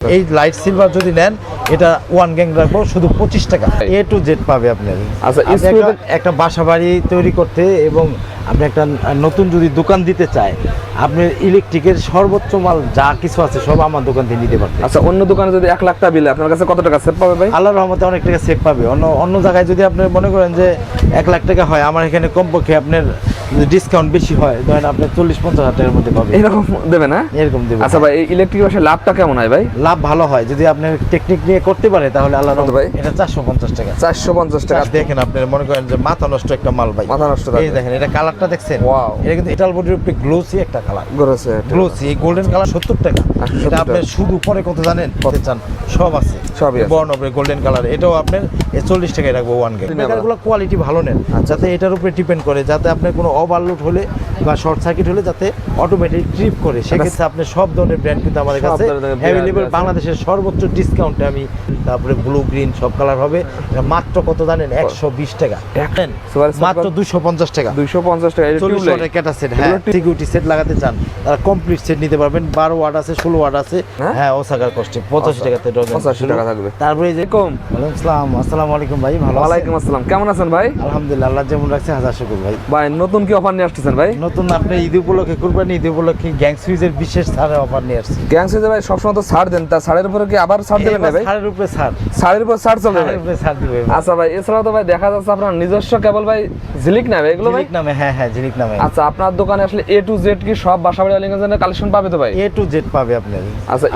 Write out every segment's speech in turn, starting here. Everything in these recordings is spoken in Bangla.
এই লাইট সিলভার যদি নেন এটা ওয়ান গ্যাং রাখবো শুধু 25 টাকা A to Z পাবে আপনার। আচ্ছা, একটা বাসা বাড়ি তৈরি করতে এবং আপনি একটা নতুন যদি দোকান দিতে চায়, আপনি ইলেকট্রিকের সর্বোচ্চ মাল যা কিছু আছে সব আমার দোকান থেকে নিতে পারবেন। আচ্ছা, অন্য দোকানে যদি 1 লাখ টাকা বিলে আপনার কাছে কত টাকা সেভ পাবে ভাই? আল্লাহর রহমতে অনেক টাকা সেভ পাবে। অন্য জায়গায় যদি আপনি মনে করেন যে 1 লাখ টাকা হয়, আমার এখানে কমপক্ষে আপনার ডিসকাউন্ট বেশি হয়, ধরেন আপনি 40-50 হাজার টাকার মধ্যে পাবেন। এরকম দেবে না? এরকম দেবে। আচ্ছা ভাই, এই ইলেকট্রিক বাসায় লাভটা কেমন হয় ভাই? লাভ ভালো হয় যদি আপনি টেকনিক নিয়ে করতে পারে, তাহলে আল্লাহর রহমতে ভাই এটা 450 টাকা। 450 টাকা। দেখেন আপনি মনে করেন যে মাথা নষ্ট একটা মাল ভাই, মাথা নষ্ট। এই দেখেন এটা কালারটা দেখছেন? ওয়াও, এটা কিন্তু এটাল বডির উপরে গ্লোসি একটা কালার। গ্লোসি গোল্ডেন কালার 70 টাকা। এটা আপনি শুধু পরে কত জানেন? কত চান? সব আছে, সবই আছে। বর্ণ উপরে গোল্ডেন কালার। এটাও আপনার 40 টাকায় রাখবো ওয়ান গেম। মেকারগুলো কোয়ালিটি ভালো নেন, যাতে এটার উপরে ডিপেন্ড করে, যাতে আপনার কোনো ওভারলোড হলে বা শর্ট সার্কিট হলে যাতে অটোমেটিক ট্রিপ করে। সেক্ষেত্রে আপনি সব ধরনের ব্র্যান্ড কিন্তু আমাদের কাছে অ্যাভেলেবল। বাংলাদেশের সর্বোচ্চ ডিসকাউন্টে আমি, তারপরে ব্লু গ্রিন সব কালার হবে। মাত্র কত জানেন? 120 টাকা। মাত্র 250 টাকা। 250 টাকা। 40 ওয়াটের ক্যাটা সেট। হ্যাঁ, সিকিউরিটি সেট লাগাতে চান তারা কমপ্লিট সেট নিতে পারবেন। 12 ওয়াট আছে, 16 ওয়াট আছে। হ্যাঁ, ওসাকার কস্টে 85 টাকাতে ডজন। 85 টাকা থাকবে। তারপরে এই যে ওয়ালাইকুম আসসালাম। আসসালামু আলাইকুম ভাই, ভালো আছেন? ওয়ালাইকুম আসসালাম। কেমন আছেন ভাই? আলহামদুলিল্লাহ, আল্লাহ যেমন রাখছে হাজার শুকর ভাই। ভাই, নতুন কি অফার নিয়ে আসছেন ভাই? নতুন আপনি ঈদ উপলক্ষে, কুরবানি ঈদ উপলক্ষে গ্যাং সুইজের বিশেষ ছাড়ের অফার নিয়ে আসছি। গ্যাং সুইজে ভাই সবসময় তো ছাড় দেন, তা ছাড়ের উপরে কি আবার ছাড় দেবেন না ভাই? ছাড়ের উপরে ছাড়। ছাড়ের উপর ছাড় চলবে ভাই? ছাড়ের উপরে ছাড় দিবে। আচ্ছা ভাই, এছাড়াও তো ভাই দেখা যাচ্ছে আপনার নিজস্ব কেবল ভাই ঝিলিক নামে এগুলো ভাই? ঝিলিক নামে, হ্যাঁ হ্যাঁ, ঝিলিক নামে। আচ্ছা, আপনার দোকানে আসলে A to Z কি সব বাসাবাড়ি ওয়্যারিংয়ের কালেকশন পাবে তো ভাই? A to Z পাবে আপনার। আচ্ছা,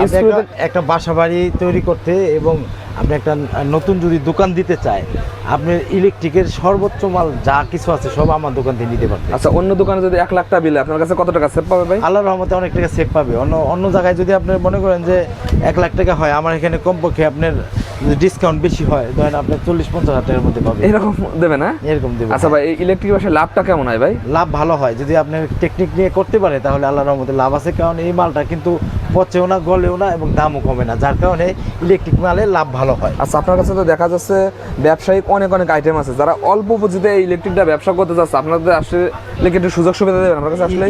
একটা বাসা বাড়ি তৈরি করতে এবং আপনি একটা নতুন যদি দোকান দিতে চায়, আপনি ইলেকট্রিকের সর্বোচ্চ মাল যা কিছু আছে সব আমার দোকান থেকে নিতে পারবেন। আচ্ছা, অন্য দোকানে যদি 1 লাখ টাকা বিলে আপনার কাছে কত টাকা সেভ পাবে ভাই? আল্লাহর রহমতে অনেক টাকা সেভ পাবে। অন্য জায়গায় যদি আপনি মনে করেন যে 1 লাখ টাকা হয়, আমার এখানে কমপক্ষে আপনার ডিসকাউন্ট বেশি হয়, ধরেন আপনি 40-50 হাজার টাকার মধ্যে পাবেন। এরকম দেবে না? এরকম দেবে। আচ্ছা ভাই, এই ইলেকট্রিক বাসায় লাভটা কেমন হয় ভাই? লাভ ভালো হয় যদি আপনি টেকনিক নিয়ে করতে পারে, তাহলে আল্লাহর রহমতে লাভ আছে। কারণ এই মালটা কিন্তু পচেও না, গলেও না এবং দামও কমে না, যার কারণে ইলেকট্রিক মালে লাভ ভালো হয়। আচ্ছা, আপনার কাছে তো দেখা যাচ্ছে ব্যবসায়িক অনেক আইটেম আছে, যারা অল্প পুঁজিতে এই ইলেকট্রিকটা ব্যবসা করতে যাচ্ছে, আপনাদের আসলে ইলেকট্রিক সুযোগ সুবিধা দেবেন আপনার কাছে আসলে?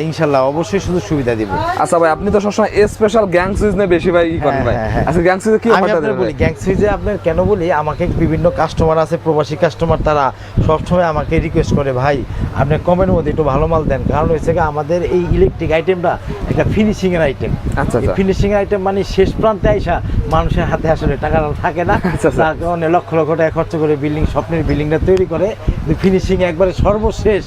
ইনশাল্লাহ অবশ্যই সুযোগ সুবিধা দিব। আচ্ছা ভাই, আপনি তো সবসময় স্পেশাল গ্যাং সুইচ নিয়ে বেশি ভাই করেন ভাই। আচ্ছা, গ্যাং সুইচে কি অফারটা দেবেন? বলি গ্যাং সুইচে আপনার কেন বলি, আমাকে বিভিন্ন কাস্টমার আছে, প্রবাসী কাস্টমার, তারা সবসময় আমাকে রিকোয়েস্ট করে, ভাই আপনি কমের মধ্যে একটু ভালো মাল দেন। কারণ হচ্ছে কি, আমাদের এই ইলেকট্রিক আইটেমটা একটা ফিনিশিং এর আইটেম। আচ্ছা, ফিনিশিং আইটেম মানে শেষ প্রান্তে আইসা মানুষের হাতে আসলে টাকা থাকে না, তার কারণে লক্ষ লক্ষ টাকা খরচ করে বিল্ডিং, স্বপ্নের বিল্ডিংটা তৈরি করে ফিনিশিং একবারে সর্বশেষ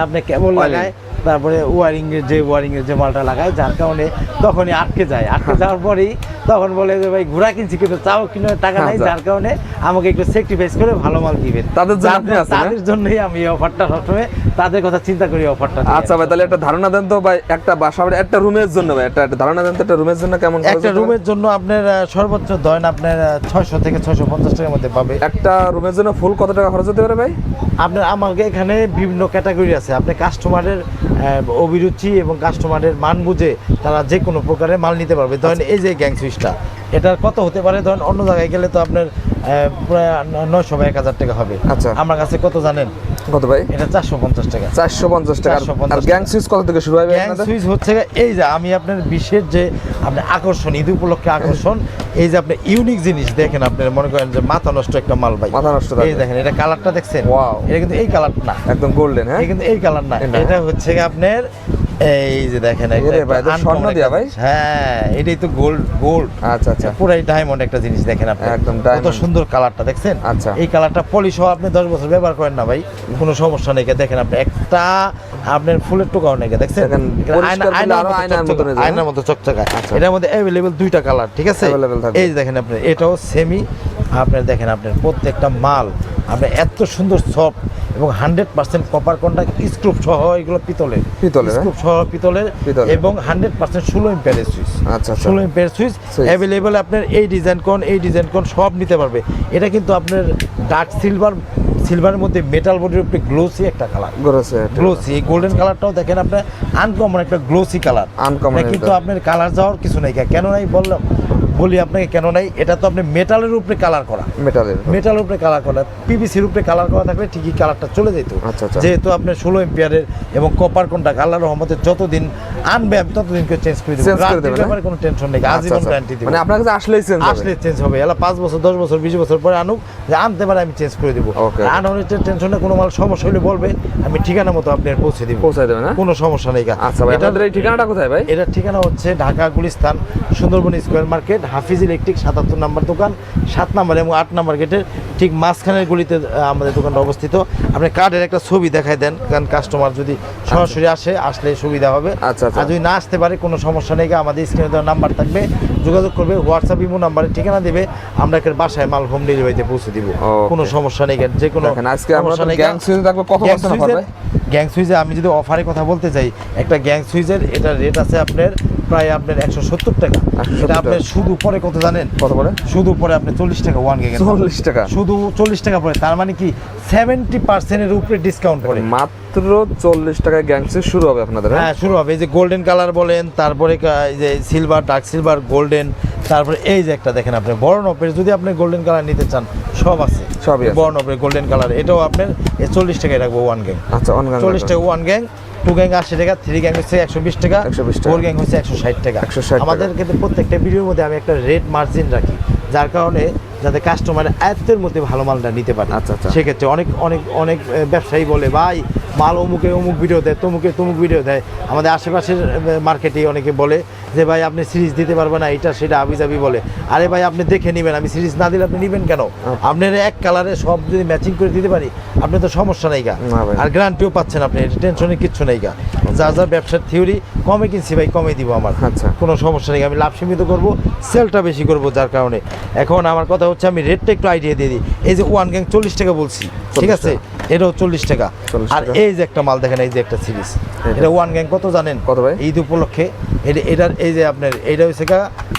আপনি কেবল লাগায়, তারপরে ওয়ারিং এর যে মালটা লাগায়, যার কারণে তখনই আটকে যাওয়ার পরেই তখন বলে যে ভাই ঘোড়া কিনছি কিন্তু চাও কিনে টাকা নাই, যার কারণে আমাকে একটু স্যাক্রিফাইস করে ভালো মাল দিবেন। তাদের জন্যই আমি এই অফারটা সবসময় তাদের কথা চিন্তা করি অফারটা। আচ্ছা ভাই, তাহলে একটা ধারণা দেন তো ভাই, একটা বাসা বাড়ি একটা রুমের জন্য ভাই একটা ধারণা দেন তো, একটা রুমের জন্য কেমন? একটা রুমের জন্য আপনার সর্বোচ্চ ধরেন আপনার 600 থেকে 650 টাকার মধ্যে পাবে। একটা রুমের জন্য ফুল কত টাকা খরচ হতে পারে ভাই? আপনার আমাকে এখানে বিভিন্ন ক্যাটাগরি আছে, আপনি কাস্টমারের অভিরুচি এবং কাস্টমারের মান বুঝে তারা যে কোনো প্রকারের মাল নিতে পারবে। ধরেন এই যে গ্যাং সুইচটা, এটার কত হতে পারে? ধরেন অন্য জায়গায় গেলে তো আপনার প্রায় 900 বা 1000 টাকা হবে। আচ্ছা, আমার কাছে কত জানেন? কত ভাই? এটা 450 টাকা। 450 টাকা। আর গ্যাং সুইচ কত থেকে শুরু হয়? গ্যাং সুইচ হচ্ছে এই যে আমি আপনার বিশেষ যে আপনি আকর্ষণ, ঈদ উপলক্ষে আকর্ষণ, এই যে আপনি ইউনিক জিনিস দেখেন, আপনি মনে করেন যে মাথা নষ্ট একটা মাল ভাই, মাথা নষ্ট। এই দেখেন, এটা কালারটা দেখছেন? ওয়াও, এটা কিন্তু এই কালার না, একদম গোল্ডেন। হ্যাঁ, কিন্তু এই কালার না, এটা হচ্ছে আপনার এই যে দেখেন, স্বর্ণ দিয়া ভাই। হ্যাঁ, এটাই তো গোল্ড। আচ্ছা আচ্ছা, পুরাই ডায়মন্ড একটা জিনিস দেখেন আপনি, একদম কত সুন্দর কালারটা দেখছেন? আচ্ছা, এই কালারটা পলিশ হওয়া আপনি 10 বছর ব্যবহার করেন না ভাই, কোনো সমস্যা নেই। দেখেন আপনি একটা আপনার ফুলের টোকাও নেই, দেখছেন? আয়নার মতো চকচকা। এটার মধ্যে অ্যাভেলেবল 2টা কালার, ঠিক আছে? এই যে দেখেন আপনি, এটাও সেমি। আপনার দেখেন আপনার প্রত্যেকটা মাল আপনার এত সুন্দর সফট এবং 100% কপার কন্ডাক্ট, স্ক্রুপ সহ, এগুলো পিতলের স্ক্রুপ সহ পিতলের এবং 100% 16 এম্পিয়ারের সুইচ। আচ্ছা, 16 এম্পিয়ার সুইচ অ্যাভেলেবল। আপনার এই ডিজাইন কোন সব নিতে পারবে। এটা কিন্তু আপনার ডার্ক সিলভারের মধ্যে মেটাল বডির উপরে গ্লোসি একটা কালার, গ্লোসি। এই গোল্ডেন কালারটাও দেখেন আপনার আনকমন একটা গ্লোসি কালার, কিন্তু আপনার কালার যাওয়ার কিছু নেই। কেন নাই বলি আপনাকে কেন নাই, এটা তো আপনি মেটালের উপরে কালার করা, মেটালের উপরে কালার করা, পিভিসির উপরে কালার করা থাকলে ঠিকই কালারটা চলে যেত। আচ্ছা, আচ্ছা। যেহেতু আপনার 16 এম্পিয়ারের এবং কপার কোনটা আল্লাহর রহমতে যতদিন আনবে আমি ততদিন করে চেঞ্জ করে দেব, গ্যারান্টির ব্যাপারে কোনো টেনশন নেই, আজীবন গ্যারান্টি দেব। মানে আপনার কাছে আসলেই চেঞ্জ হবে, আসলে চেঞ্জ হবে, এলা 5 বছর 10 বছর 20 বছর পরে আনুক, যে আনতে পারে আমি চেঞ্জ করে দেব। আর টেনশনে কোনো মাল সমস্যা হলে বলবে, আমি ঠিকানা মতো আপনার পৌঁছে দিব, পৌঁছে দেবেন না, কোনো সমস্যা নেই। আচ্ছা ভাই, আপনাদের এই ঠিকানাটা কোথায় ভাই? এটার ঠিকানা হচ্ছে ঢাকা গুলিস্তান সুন্দরবন স্কয়ার মার্কেট, হাফিজ ইলেকট্রিক 77 নম্বর দোকান, 7 নম্বর এবং 8 নম্বর গেটের ঠিক মাঝখানের গলিতে আমাদের দোকানটা অবস্থিত। আপনি কার্ডের একটা ছবি দেখায় দেন, কারণ কাস্টমার যদি সরাসরি আসলে সুবিধা হবে। আচ্ছা, আর যদি না আসতে পারে কোনো সমস্যা নেই, আমাদের স্ক্রিনে দেওয়া নাম্বার থাকবে, যোগাযোগ করবে, হোয়াটসঅ্যাপ ইমো নাম্বারে ঠিকানা দেবে, আমরা বাসায় মাল হোম ডেলিভারিতে পৌঁছে দিব, কোনো সমস্যা নেই। যে কোনো আজকে আমরা গ্যাং সুইচ থাকবে, কত পার্সেন্ট অফার ভাই? গ্যাং সুইচে আমি যদি অফারের কথা বলতে চাই, একটা গ্যাং সুইচের এটা রেট আছে আপনার প্রায় আপনার 170 টাকা। এটা আপনার শুধু পরে কত জানেন? কত পরে? শুধু পরে আপনি 40 টাকা ওয়ান গ্যাং, 40 টাকা, শুধু 40 টাকা পরে, তার মানে কি 70% এর উপরে ডিসকাউন্ট পড়ে। মাত্র 40 টাকায় গ্যাং সুইচ শুরু হবে আপনাদের? হ্যাঁ, শুরু হবে। এই যে গোল্ডেন কালার বলেন, তারপরে এই যে সিলভার, ডার্ক সিলভার, গোল্ডেন, তারপরে এই যে একটা দেখেন আপনি বড় নপের, যদি আপনি গোল্ডেন কালার নিতে চান সব আছে, সবই আছে। বড় নপের গোল্ডেন কালার, এটাও আপনার 40 টাকায় রাখবো ওয়ান গ্যাং। আচ্ছা, 40 টাকা ওয়ান গ্যাং, 2 গ্যাং 80 টাকা, 3 গ্যাং হচ্ছে 120 টাকা, 4 গ্যাং হচ্ছে 160 টাকা। আমাদের কিন্তু প্রত্যেকটা ভিডিওর মধ্যে আমি একটা রেট মার্জিন রাখি, যার কারণে যাতে কাস্টমার আয়ত্তের মধ্যে ভালো মালটা নিতে পারে। আচ্ছা, আচ্ছা। সেক্ষেত্রে অনেক অনেক অনেক ব্যবসায়ী বলে, ভাই মাল অমুক ভিডিও দেয়, তমুক ভিডিও দেয়। আমাদের আশেপাশের মার্কেটে অনেকে বলে যে ভাই আপনি সিরিজ দিতে পারবেন না, এটা সেটা আবিজাবি বলে। আরে ভাই আপনি দেখে নেবেন, আমি সিরিজ না দিলে আপনি নেবেন কেন? আপনার এক কালারে সব যদি ম্যাচিং করে দিতে পারি, আপনি তো সমস্যা নেই গা, আর গ্যারান্টিও পাচ্ছেন আপনি, টেনশনের কিচ্ছু নেই গা। যা ব্যবসার থিওরি, কমে কিনছি ভাই কমে দিব আমার, আচ্ছা, কোনো সমস্যা নেই। আমি লাভ সীমিত করবো, সেলটা বেশি করবো, যার কারণে এখন আমার কথা হচ্ছে আমি রেটটা একটু আইডিয়া দিয়ে দিই। এই যে ওয়ান গ্যাং 40 টাকা বলছি, ঠিক আছে, এটাও 40 টাকা। আর এই যে একটা মাল দেখেন, এই যে একটা সিরিজ, এটা ওয়ান গ্যাং কত জানেন? কত ভাই? ঈদ উপলক্ষে এটার এই যে আপনার এটা হচ্ছে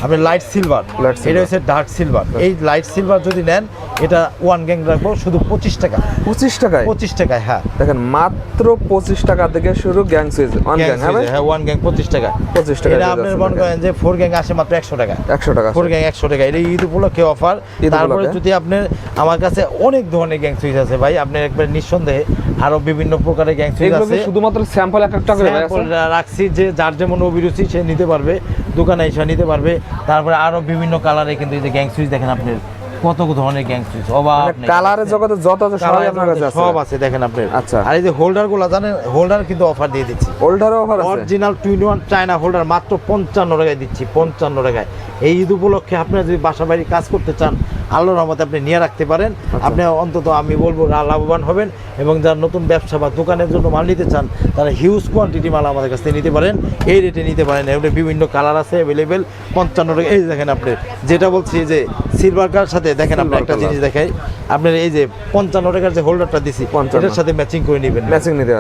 আপনার লাইট সিলভার, এটা হচ্ছে ডার্ক সিলভার। এই লাইট সিলভার যদি নেন, এটা ওয়ান গ্যাং রাখবো শুধু 25 টাকা। 25 টাকায়? 25 টাকায়, হ্যাঁ। দেখেন মাত্র 25 টাকা থেকে শুরু গ্যাং সুইচ, ওয়ান গ্যাং। হ্যাঁ, ওয়ান গ্যাং 25 টাকা। 25 টাকা। এটা আপনার মনে করেন যে 4 গ্যাং আসে মাত্র 100 টাকা। 100 টাকা, 4 গ্যাং 100 টাকা। এটা ঈদ উপলক্ষে অফার। তারপরে যদি আপনার, আমার কাছে অনেক ধরনের গ্যাং সুইচ আছে ভাই, আপনার একবার নিঃসন্দেহে আরো বিভিন্ন প্রকারের গ্যাং সুইচ আছে। শুধুমাত্র স্যাম্পল একটা করে রাখছি, যে যার যেমন অভিরুচি সে নিতে পারবে, দোকানে এসে নিতে পারবে। তারপরে আরো বিভিন্ন কালারে কিন্তু এই যে গ্যাং সুইচ দেখেন আপনার কত ধরনের গ্যাং সুইচ, অবাক কালারের জগতে যত আছে সবই আপনার কাছে আছে, সব আছে দেখেন আপনি। আচ্ছা, আর এই যে হোল্ডার গুলো জানেন, হোল্ডার কিন্তু অফার দিয়ে দিচ্ছি, হোল্ডারও অফার আছে। অরিজিনাল 2-in-1 চায়না হোল্ডার মাত্র 55 টাকায় দিচ্ছি, 55 টাকায়। এই ঈদ উপলক্ষে আপনারা যদি বাসা বাড়ি কাজ করতে চান, আল্লাহর রহমতে আপনি নিয়ে রাখতে পারেন। আপনি অন্তত আমি বলবো লাভবান হবেন। এবং যারা নতুন ব্যবসা বা দোকানের জন্য মাল নিতে চান, তারা হিউজ কোয়ান্টিটি মাল আমাদের কাছ থেকে নিতে পারেন, এই রেটে নিতে পারেন। এর বিভিন্ন কালার আছে অ্যাভেলেবেল, 55 টাকা। এই দেখেন আপনি যেটা বলছি যে সিলভার কালার সাথে দেখেন আপনি একটা জিনিস দেখাই, আপনার এই যে 55 টাকার যে হোল্ডারটা দিছি, এটার সাথে ম্যাচিং করে নেবেন,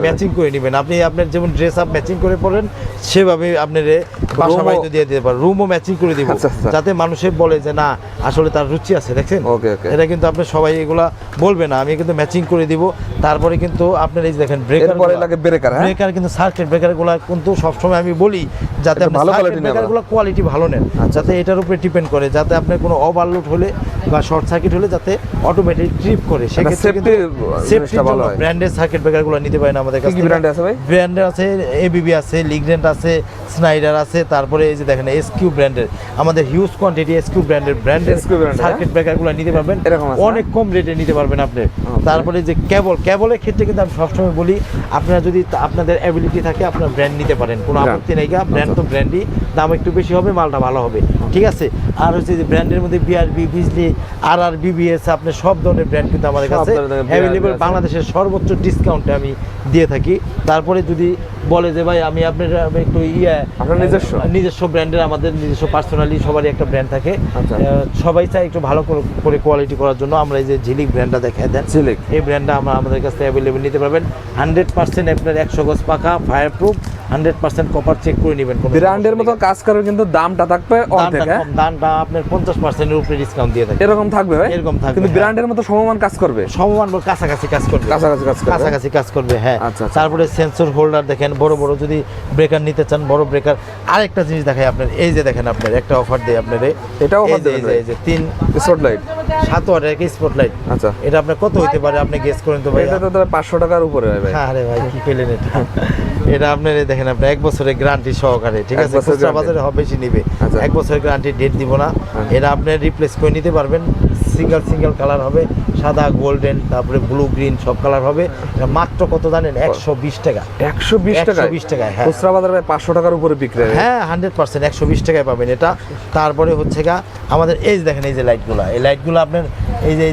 ম্যাচিং করে নেবেন। আপনি আপনার যেমন ড্রেস আপ ম্যাচিং করে পরেন, সেভাবে আপনার বাসা বাড়িতে দিয়ে দিতে পারেন, রুমও ম্যাচিং করে দিব, যাতে মানুষের বলে যে না আসলে তার রুচি আছে। দেখছেন, এটা কিন্তু আপনি সবাই এগুলা বলবে না, আমি কিন্তু ম্যাচিং করে দিব। তারপরে কিন্তু আপনার এই যে দেখেন ব্রেকার কিন্তু সার্কিট ব্রেকার গুলা কিন্তু সবসময় আমি বলি যাতে ব্রেকারগুলো কোয়ালিটি ভালো নেন, যাতে এটার উপরে ডিপেন্ড করে, যাতে আপনার কোনো ওভারলোড হলে বা শর্ট সার্কিট হলে যাতে অটোমেটিক ট্রিপ করে। সেক্ষেত্রে কিন্তু সেফটির জন্য ব্র্যান্ডের সার্কিট ব্রেকারগুলো নিতে পারেন আমাদের কাছে। ব্র্যান্ডের আছে, এবিবি আছে, লিগ্রেন্ট আছে, স্নাইডার আছে, তারপরে এই যে দেখেন এসকিউ ব্র্যান্ডের, আমাদের হিউজ কোয়ান্টিটি এসকিউ ব্র্যান্ডের সার্কিট ব্রেকারগুলো নিতে পারবেন, অনেক কম রেটে নিতে পারবেন আপনি। তারপরে যে কেবলের ক্ষেত্রে কিন্তু আমি সবসময় বলি, আপনারা যদি আপনাদের অ্যাবিলিটি থাকে আপনার ব্র্যান্ড নিতে পারেন, কোনো আপত্তি নেই। ব্র্যান্ড তো ব্র্যান্ডই, দাম একটু বেশি হবে, মালটা ভালো হবে, ঠিক আছে। আর হচ্ছে যে ব্র্যান্ডের মধ্যে বিআরবি, বিজলি, আর বিবিএস, আপনার সব ধরনের ব্র্যান্ড কিন্তু আমাদের কাছে অ্যাভেলেবেল। বাংলাদেশের সর্বোচ্চ ডিসকাউন্টে আমি দিয়ে থাকি। তারপরে যদি বলে যে ভাই আমি আপনার একটু নিজস্ব ব্র্যান্ডের, আমাদের নিজস্ব পার্সোনালি সবারই একটা ব্র্যান্ড থাকে, সবাই চাই একটু ভালো করে কোয়ালিটি করার জন্য, আমরা এই যে ঝিলিক ব্র্যান্ডটা দেখাই দেন, এই ব্র্যান্ডটা আমাদের কাছে অ্যাভেলেবেল নিতে পারবেন। 100% আপনার 100 গজ পাকা, ফায়ার প্রুফ, 100% কপার চেক করে নেবেন। ব্র্যান্ডের মতো কাজ করে, কিন্তু দামটা থাকবে অর্ধেক। হ্যাঁ, দামটা আপনার 50% এর উপরে ডিসকাউন্ট দিয়ে থাকে। এরকম থাকবে ভাই? এরকম থাকবে, কিন্তু হ্যাঁ। ব্র্যান্ডের মতো সমমান কাজ করবে, সমমান বল কাছাকাছি কাজ করবে, কাছাকাছি কাজ করবে, হ্যাঁ। আচ্ছা, আচ্ছা। তারপরে সেন্সর হোল্ডার দেখেন, বড় বড় যদি ব্রেকার নিতে চান, বড় ব্রেকার। আরেকটা জিনিস দেখাই আপনার, এই যে দেখেন আপনার একটা অফার দেই আপনার, এটাও অফার দেবেন ভাই? এই যে 3 স্পটলাইট 7 ওয়াটের একটা স্পটলাইট। আচ্ছা, এটা আপনার কত হইতে পারে আপনি গেস করেন তো ভাই? এটা তো তাহলে 500 টাকার উপরে ভাই। আরে ভাই কি পেলেন এটা? এটা আপনার এই দেখেন আপনি 1 বছরের গ্যারান্টি সহকারে, ঠিক 1 আছে? বছরের খুচরা guarantee। বাজারে হবে বেশি নিবে। আচ্ছা। 1 বছরের গ্যারান্টি, ডেট দিব না। এটা আপনি রিপ্লেস করে নিতে পারবেন। সিঙ্গেল কালার হবে, সাদা, গোল্ডেন, তারপরে ব্লু, গ্রিন সব কালার হবে। এটা মাত্র কত জানেন? 120 টাকা। 120 টাকা? 120 টাকায়, হ্যাঁ। খুচরা বাজারে ভাই 500 টাকার উপরে বিক্রি হয়। হ্যাঁ, 100% 120 টাকায় পাবেন এটা। তারপরে হচ্ছে গা আমাদের এই যে দেখেন, এই যে লাইটগুলো, এই লাইটগুলো আপনার এই যে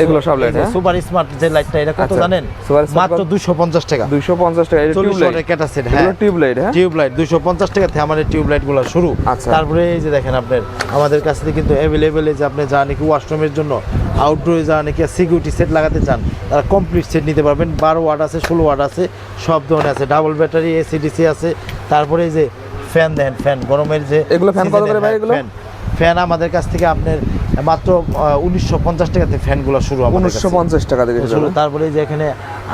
এগুলো সব লাইট, হ্যাঁ? সুপার স্মার্ট যে লাইটটা, এটা কত আচ্ছা, জানেন? Super Smart মাত্র 250 টাকা। 250 টাকা। এটা 40 টিউবলাইট, ওয়াটের ক্যাটাসেট, এগুলো হ্যাঁ। টিউবলাইট, হ্যাঁ? টিউবলাইট 250 টাকা থেকে আমাদের টিউবলাইট গুলো শুরু। আচ্ছা। তারপরে এই যে দেখেন আপনার আমাদের কাছ থেকে কিন্তু অ্যাভেলেবেল, যে আপনি যা নাকি ওয়াশরুমের জন্য, আউটডোরে যা নাকি সিকিউরিটি সেট লাগাতে চান, তারা কমপ্লিট সেট নিতে পারবেন। 12 ওয়াট আছে, 16 ওয়াট আছে, সব ধরনের আছে। ডাবল ব্যাটারি, এসিডিসি আছে। তারপরে এই যে ফ্যান দেন, ফ্যান গরমের যে এগুলো ফ্যান কত করে ভাই এগুলো? ফ্যান আমাদের কাছ থেকে আপনার মাত্র 1950 টাকা থেকে ফ্যানগুলো শুরু, 1950 টাকা থেকে শুরু। তারপরে এই যে এখানে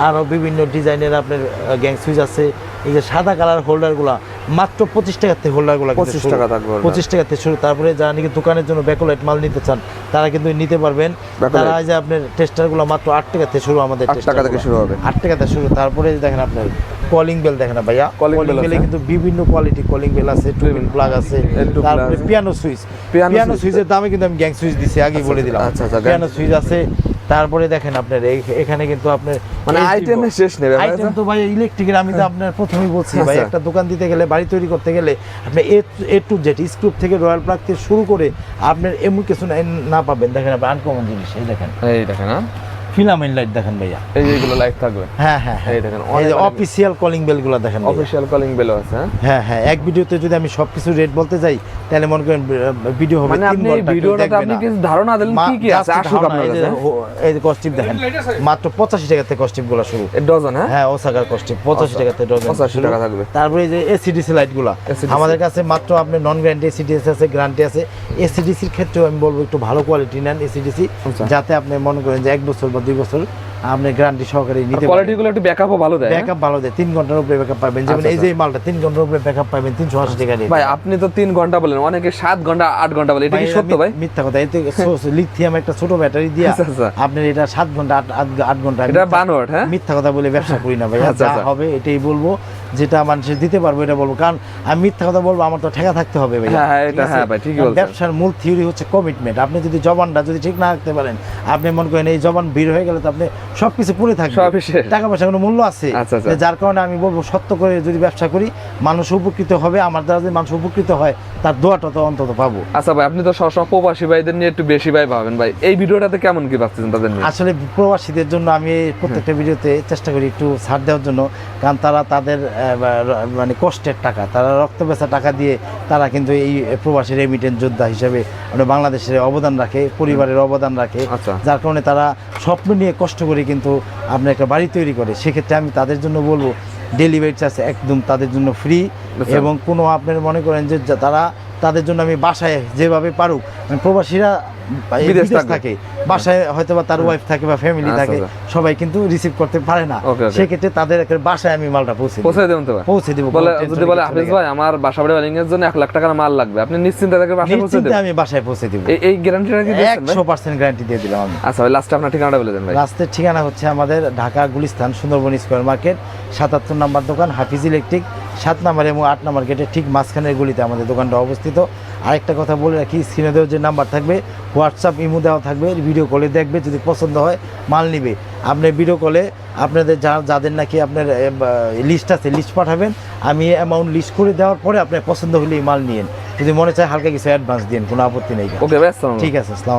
আরো বিভিন্ন ডিজাইনের আপনার গ্যাং সুইচ আছে। এই যে সাদা কালার হোল্ডারগুলো মাত্র 25 টাকা থেকে হোল্ডারগুলো 25 টাকা থাকবে holder। 25 টাকা থেকে শুরু। তারপরে যারা নাকি দোকানের জন্য ব্যাকলাইট মাল নিতে চান, তারা কিন্তু নিতে পারবেন। তারা এই যে আপনার টেস্টারগুলো মাত্র 8 টাকা থেকে শুরু, আমাদের 8 টাকা থেকে শুরু হবে। 8 টাকা থেকে শুরু। তারপরে এই যে দেখেন আপনার কলিং বেল, দেখেন না ভাইয়া, Calling bell বেলে আছে। কিন্তু বিভিন্ন কোয়ালিটি কলিং বেল আছে, টুইন প্লাগ আছে। L2 plug তারপরে আছে। Piano switch, Piano piano switch। সুইচের দামে কিন্তু আমি গ্যাং সুইচ দিছি, আগেই বলে দিলাম। আচ্ছা, আচ্ছা, পিয়ানো সুইচ আছে। তারপরে দেখেন আপনার এখানে কিন্তু আপনার মানে আইটেমের শেষ নেই ভাই। আইটেম তো ভাই ইলেকট্রিকের, আমি তো আপনার প্রথমেই বলছি ভাই, আচ্ছা। একটা দোকান দিতে গেলে, বাড়ি তৈরি করতে গেলে আপনি এ টু জেড, স্ক্রু থেকে রয়্যাল প্লাগ থেকে শুরু করে আপনার এমন কিছু না পাবেন। দেখেন আপনি আনকমন জিনিস, এই দেখেন এই দেখেন, হ্যাঁ, ফিলামেন্ট লাইট দেখেন ভাইয়া, এই যে এগুলো লাইট থাকবে। হ্যাঁ হ্যাঁ, এই দেখেন, এই যে অনেক অফিসিয়াল কলিং বেল গুলো দেখেন ভাইয়া। অফিশিয়াল কলিং বেল আছে, হ্যাঁ? হ্যাঁ হ্যাঁ, এক ভিডিওতে যদি আমি সবকিছু রেট বলতে যাই, তাহলে মনে করেন ভিডিও হবে মানে 3 আপনি এই ঘন্টা, কেউ ভিডিওটাতে দেখবে আপনি না। কি ধারণা দিলেন কি কি আছে? আসুক আপনার কাছে। এই যে কস্টিপ দেখেন, মাত্র 85 টাকা থেকে কস্টিপ গুলো শুরু। এই ডজন, হ্যাঁ? হ্যাঁ, ওসাকার কস্টিপ 85 টাকা থেকে ডজন 85 টাকা থাকবে। তারপরে এই যে এসিডিসি লাইট গুলা ACDC আমাদের কাছে মাত্র আপনি নন গ্যারান্টি এসিডিসি আছে, গ্যারান্টি আছে। এসিডিসির ক্ষেত্রেও আমি বলবো একটু ভালো কোয়ালিটি নেন এসিডিসি, আচ্ছা। যাতে আপনি মনে করেন যে 1 বছর বা 2 বছর আপনি গ্যারান্টি সহকারে নিতে কোয়ালিটি গুলো একটু ব্যাকআপও ভালো দেয়, হ্যাঁ? ব্যাকআপ ভালো দেয়, 3 ঘন্টার উপরে ব্যাকআপ পাবেন। যেমন আচ্ছা, এই যে এই মালটা 3 ঘন্টার উপরে ব্যাকআপ পাবেন 380 টাকা দিয়ে। ভাই আপনি তো 3 ঘন্টা বলেন, অনেকে 7 ঘন্টা 8 ঘন্টা বলে, এটা কি সত্য ভাই? মিথ্যা কথা। এতে লিথিয়াম একটা ছোট ব্যাটারি দিয়ে আচ্ছা, আচ্ছা। আপনার এটা 7 ঘন্টা 8 ঘন্টা। এটা বানোয়াট, হ্যাঁ? মিথ্যা কথা বলে ব্যবসা করি না ভাই। আচ্ছা, যা আচ্ছা। হবে এটাই বলবো, যেটা মানুষের দিতে পারবো এটা বলবো। কারণ আমি মিথ্যা কথা বলবো, আমার তো ঠেকা থাকতে হবে ভাই। হ্যাঁ, হ্যাঁ, এটা হ্যাঁ ভাই, ঠিকই বলছেন। ব্যবসার মূল থিওরি হচ্ছে কমিটমেন্ট। আপনি যদি জবানটা যদি ঠিক না রাখতে পারেন, আপনি মনে করেন এই জবান ভিড় হয়ে গেলে তো আপনি সবকিছু পড়ে থাকবে, সবই শেষ। টাকা পয়সা কোনো মূল্য আছে? আচ্ছা, আচ্ছা। যার কারণে আমি বলবো সত্য করে যদি ব্যবসা করি, মানুষ উপকৃত হবে। আমার দ্বারা যদি মানুষ উপকৃত হয়, তার দোয়াটা তো অন্তত পাবো। আচ্ছা ভাই, আপনি তো সবসময় প্রবাসী ভাইদের নিয়ে একটু বেশি ভাই ভাবেন ভাই, এই ভিডিওটাতে কেমন কি ভাবছেন তাদের নিয়ে? আসলে প্রবাসীদের জন্য আমি প্রত্যেকটা ভিডিওতে চেষ্টা করি একটু ছাড় দেওয়ার জন্য। কারণ তারা তাদের মানে কষ্টের টাকা, তারা রক্ত বেচা টাকা দিয়ে তারা কিন্তু এই প্রবাসী রেমিটেন্স যোদ্ধা হিসেবে মানে বাংলাদেশের অবদান রাখে, পরিবারের অবদান রাখে। আচ্ছা। যার কারণে তারা স্বপ্ন নিয়ে কষ্ট করে কিন্তু আপনার একটা বাড়ি তৈরি করে। সেক্ষেত্রে আমি তাদের জন্য বলবো ডেলিভারি চার্জ একদম তাদের জন্য ফ্রি। আচ্ছা। এবং কোনো আপনার মনে করেন যে তারা, তাদের জন্য আমি বাসায় যেভাবে পারুক, মানে প্রবাসীরা বিদেশ বিদেশ থাকে। থাকে, বাসায় হয়তো বা তার ওয়াইফ থাকে বা ফ্যামিলি আচ্ছা, থাকে, আচ্ছা। সবাই কিন্তু রিসিভ করতে পারে না। Okay, okay. সেক্ষেত্রে তাদের একটা বাসায় আমি মালটা পৌঁছে দেবেন তো ভাই? পৌঁছে দিব। বলে যদি বলে হাফিজ ভাই আমার বাসা বাড়ি ওয়ারিং এর জন্য 1 লাখ টাকার মাল লাগবে, আপনি নিশ্চিন্তে তাকে বাসায় পৌঁছে নিশ্চিন্তে দেবেন? আমি বাসায় পৌঁছে দিব। এই গ্যারান্টিটা কি দিচ্ছেন ভাই? 100% গ্যারান্টি দিয়ে দিলাম আমি। আচ্ছা ভাই, লাস্টে আপনার ঠিকানাটা বলে দেন ভাই। রাস্তার ঠিকানা হচ্ছে আমাদের ঢাকা গুলিস্তান সুন্দরবন স্কয়ার মার্কেট, 77 নম্বর দোকান হাফিজ ইলেকট্রিক, 7 নম্বর এবং 8 নম্বর গেটের ঠিক মাঝখানের গলিতে আমাদের দোকানটা অবস্থিত। আরেকটা কথা বলে রাখি, স্ক্রিনে দেওয়া যে নাম্বার থাকবে, হোয়াটসঅ্যাপ ইমো দেওয়া থাকবে, ভিডিও কলে দেখবে, যদি পছন্দ হয় মাল নিবে। আপনি ভিডিও কলে আপনাদের যাদের নাকি আপনার লিস্ট আছে, লিস্ট পাঠাবেন, আমি অ্যামাউন্ট লিস্ট করে দেওয়ার পরে আপনার পছন্দ হলেই মাল নিয়েন। যদি মনে চায় হালকা কিছু অ্যাডভান্স দিন, কোনো আপত্তি নেই। ওকে ভাই, আসসালামু আলাইকুম। ঠিক আছে, আসসালাম।